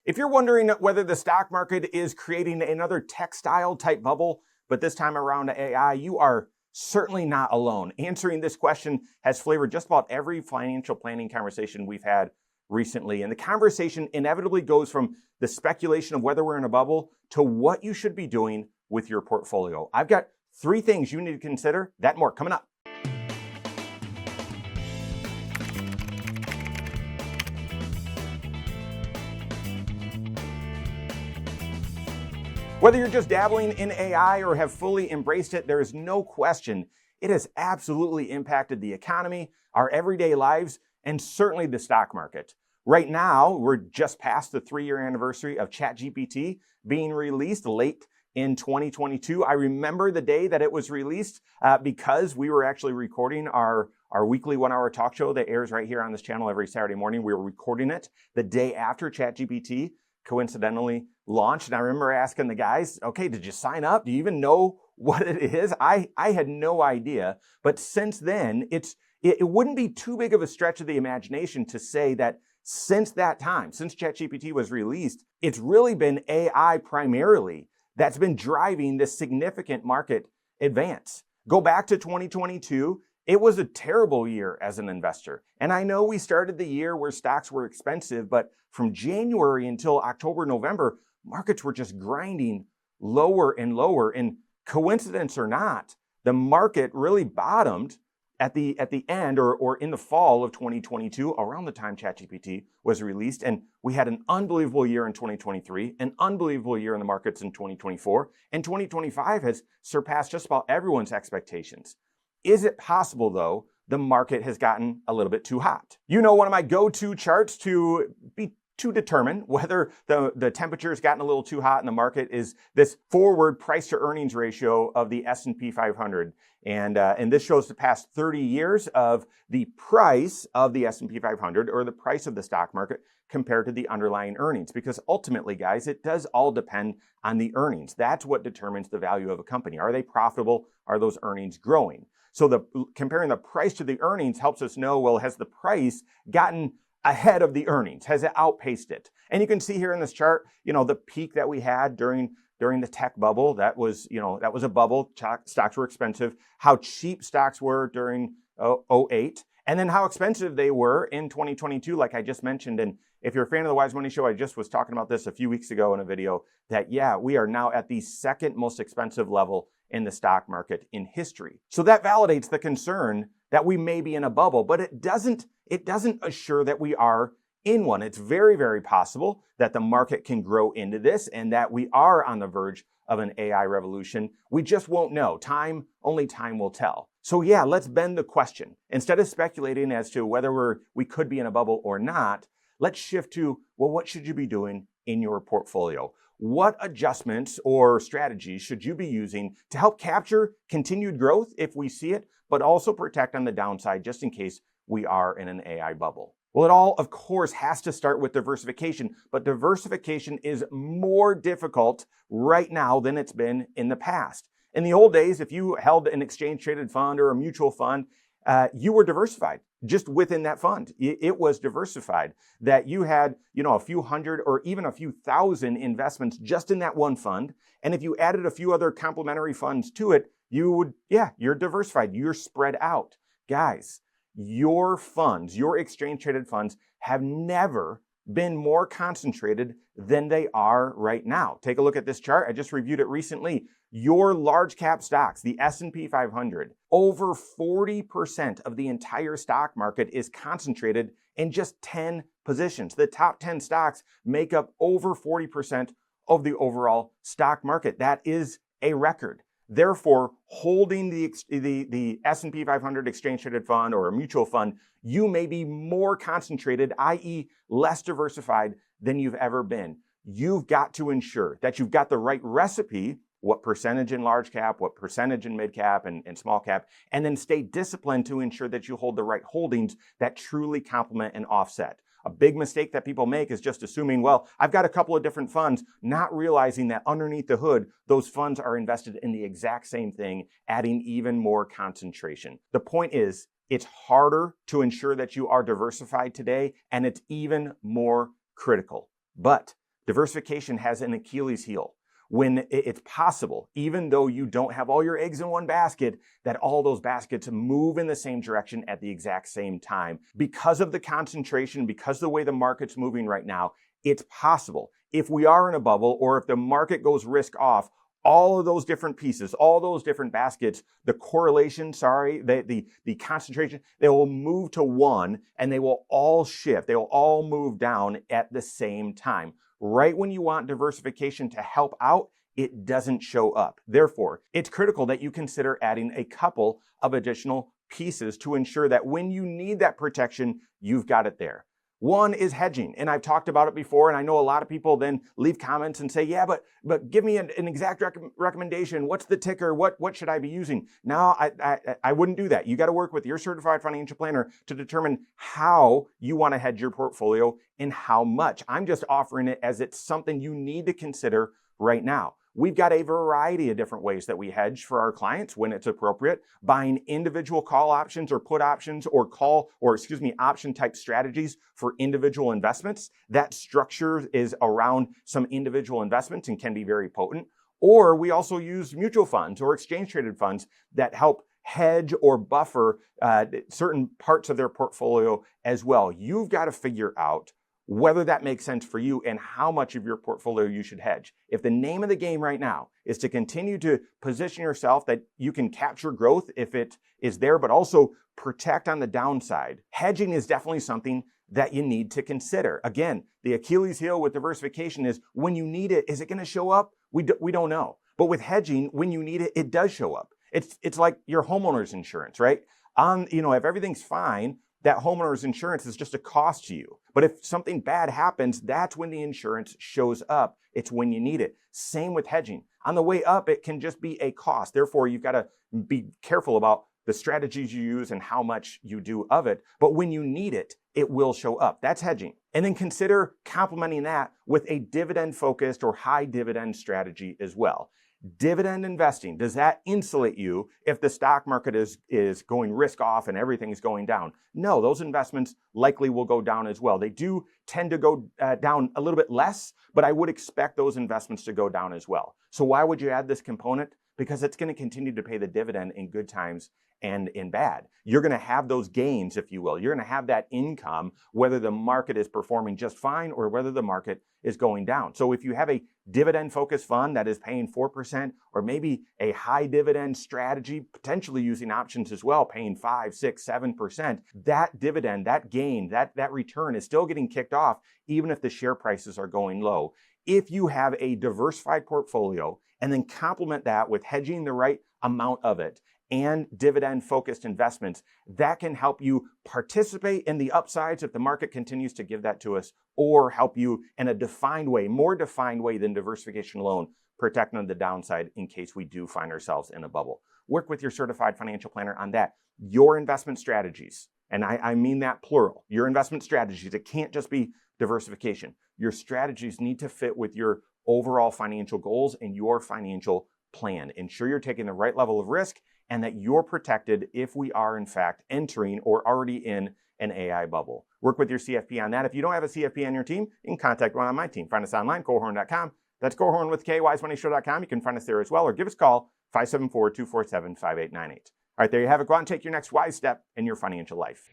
If you're wondering whether the stock market is creating another textile type bubble, but this time around AI, you are certainly not alone. Answering this question has flavored just about every financial planning conversation we've had recently. And the conversation inevitably goes from the speculation of whether we're in a bubble to what you should be doing with your portfolio. I've got 3 things you need to consider. That and more coming up. Whether you're just dabbling in AI or have fully embraced it, there is no question it has absolutely impacted the economy, our everyday lives, and certainly the stock market. Right now, we're just past the 3-year anniversary of ChatGPT being released late in 2022. I remember the day that it was released because we were actually recording our weekly 1-hour talk show that airs right here on this channel every Saturday morning. We were recording it the day after ChatGPT coincidentally launched. And I remember asking the guys, okay, did you sign up? Do you even know what it is? I had no idea. But since then, it wouldn't be too big of a stretch of the imagination to say that since that time, since ChatGPT was released, it's really been AI primarily that's been driving this significant market advance. Go back to 2022. It was a terrible year as an investor. And I know we started the year where stocks were expensive, but from January until October, November, markets were just grinding lower and lower. And coincidence or not, the market really bottomed at the end or in the fall of 2022, around the time ChatGPT was released. And we had an unbelievable year in 2023, an unbelievable year in the markets in 2024, and 2025 has surpassed just about everyone's expectations. Is it possible, though, the market has gotten a little bit too hot? You know, one of my go-to charts to determine whether the temperature has gotten a little too hot in the market is this forward price to earnings ratio of the S&P 500. And this shows the past 30 years of the price of the S&P 500 or the price of the stock market compared to the underlying earnings. Because ultimately, guys, it does all depend on the earnings. That's what determines the value of a company. Are they profitable? Are those earnings growing? So comparing the price to the earnings helps us know, well, has the price gotten ahead of the earnings? Has it outpaced it? And you can see here in this chart, the peak that we had during the tech bubble, that was a bubble. Stocks were expensive. How cheap stocks were during 08, and then how expensive they were in 2022, like I just mentioned. And if you're a fan of the Wise Money Show, I just was talking about this a few weeks ago in a video that, yeah, we are now at the second most expensive level in the stock market in history. So that validates the concern that we may be in a bubble, but it doesn't assure that we are in one. It's very, very possible that the market can grow into this and that we are on the verge of an AI revolution. We just won't know. Only time will tell. So yeah, let's bend the question. Instead of speculating as to whether we could be in a bubble or not, let's shift to, well, what should you be doing in your portfolio? What adjustments or strategies should you be using to help capture continued growth if we see it, but also protect on the downside just in case we are in an AI bubble? Well, it all, of course, has to start with diversification, but diversification is more difficult right now than it's been in the past. In the old days, if you held an exchange-traded fund or a mutual fund, you were diversified just within that fund. It was diversified, that you had, a few hundred or even a few thousand investments just in that one fund. And if you added a few other complementary funds to it, you're diversified. You're spread out. Guys, your funds, your exchange-traded funds have never been more concentrated than they are right now. Take a look at this chart. I just reviewed it recently. Your large cap stocks, the S&P 500, over 40% of the entire stock market is concentrated in just 10 positions. The top 10 stocks make up over 40% of the overall stock market. That is a record. Therefore, holding the S&P 500 exchange-traded fund or a mutual fund, you may be more concentrated, i.e. less diversified than you've ever been. You've got to ensure that you've got the right recipe, what percentage in large cap, what percentage in mid cap and small cap, and then stay disciplined to ensure that you hold the right holdings that truly complement and offset. A big mistake that people make is just assuming, well, I've got a couple of different funds, not realizing that underneath the hood, those funds are invested in the exact same thing, adding even more concentration. The point is, it's harder to ensure that you are diversified today, and it's even more critical. But Diversification has an Achilles heel. When it's possible, even though you don't have all your eggs in one basket, that all those baskets move in the same direction at the exact same time. Because of the concentration, because of the way the market's moving right now, it's possible. If we are in a bubble or if the market goes risk off, all of those different pieces, all those different baskets, the correlation, the concentration, they will move to one and they will all shift. They will all move down at the same time. Right when you want diversification to help out, it doesn't show up. Therefore, it's critical that you consider adding a couple of additional pieces to ensure that when you need that protection, you've got it there. One is hedging, and I've talked about it before, and I know a lot of people then leave comments and say, yeah, but give me an exact recommendation. What's the ticker? What should I be using? No, I wouldn't do that. You got to work with your certified financial planner to determine how you want to hedge your portfolio and how much. I'm just offering it as it's something you need to consider right now. We've got a variety of different ways that we hedge for our clients when it's appropriate, buying individual call options or put options or option type strategies for individual investments. That structure is around some individual investments and can be very potent. Or we also use mutual funds or exchange traded funds that help hedge or buffer certain parts of their portfolio as well. You've got to figure out whether that makes sense for you and how much of your portfolio you should hedge. If the name of the game right now is to continue to position yourself that you can capture growth if it is there, but also protect on the downside, hedging is definitely something that you need to consider. Again, the Achilles heel with diversification is when you need it, is it going to show up? We don't know. But with hedging, when you need it, it does show up. It's like your homeowner's insurance, right? If everything's fine, that homeowner's insurance is just a cost to you. But if something bad happens, that's when the insurance shows up. It's when you need it. Same with hedging. On the way up, it can just be a cost. Therefore, you've got to be careful about the strategies you use and how much you do of it. But when you need it, it will show up. That's hedging. And then consider complementing that with a dividend-focused or high dividend strategy as well. Dividend investing, does that insulate you if the stock market is going risk off and everything's going down? No, those investments likely will go down as well. They do tend to go down a little bit less, but I would expect those investments to go down as well. So why would you add this component? Because it's going to continue to pay the dividend in good times and in bad. You're going to have those gains, if you will. You're going to have that income, whether the market is performing just fine or whether the market is going down. So if you have a dividend-focused fund that is paying 4%, or maybe a high dividend strategy, potentially using options as well, paying 5, 6, 7%, that dividend, that gain, that return is still getting kicked off, even if the share prices are going low. If you have a diversified portfolio and then complement that with hedging the right amount of it and dividend-focused investments, that can help you participate in the upsides if the market continues to give that to us, or help you in a defined way, more defined way than diversification alone, protect on the downside in case we do find ourselves in a bubble. Work with your certified financial planner on that. Your investment strategies, and I mean that plural, your investment strategies, it can't just be diversification. Your strategies need to fit with your overall financial goals and your financial plan. Ensure you're taking the right level of risk and that you're protected if we are in fact entering or already in an AI bubble. Work with your CFP on that. If you don't have a CFP on your team, you can contact one on my team. Find us online, Korhorn.com. That's Korhorn with K, wisemoneyshow.com. You can find us there as well, or give us a call, 574-247-5898. All right, there you have it. Go out and take your next wise step in your financial life.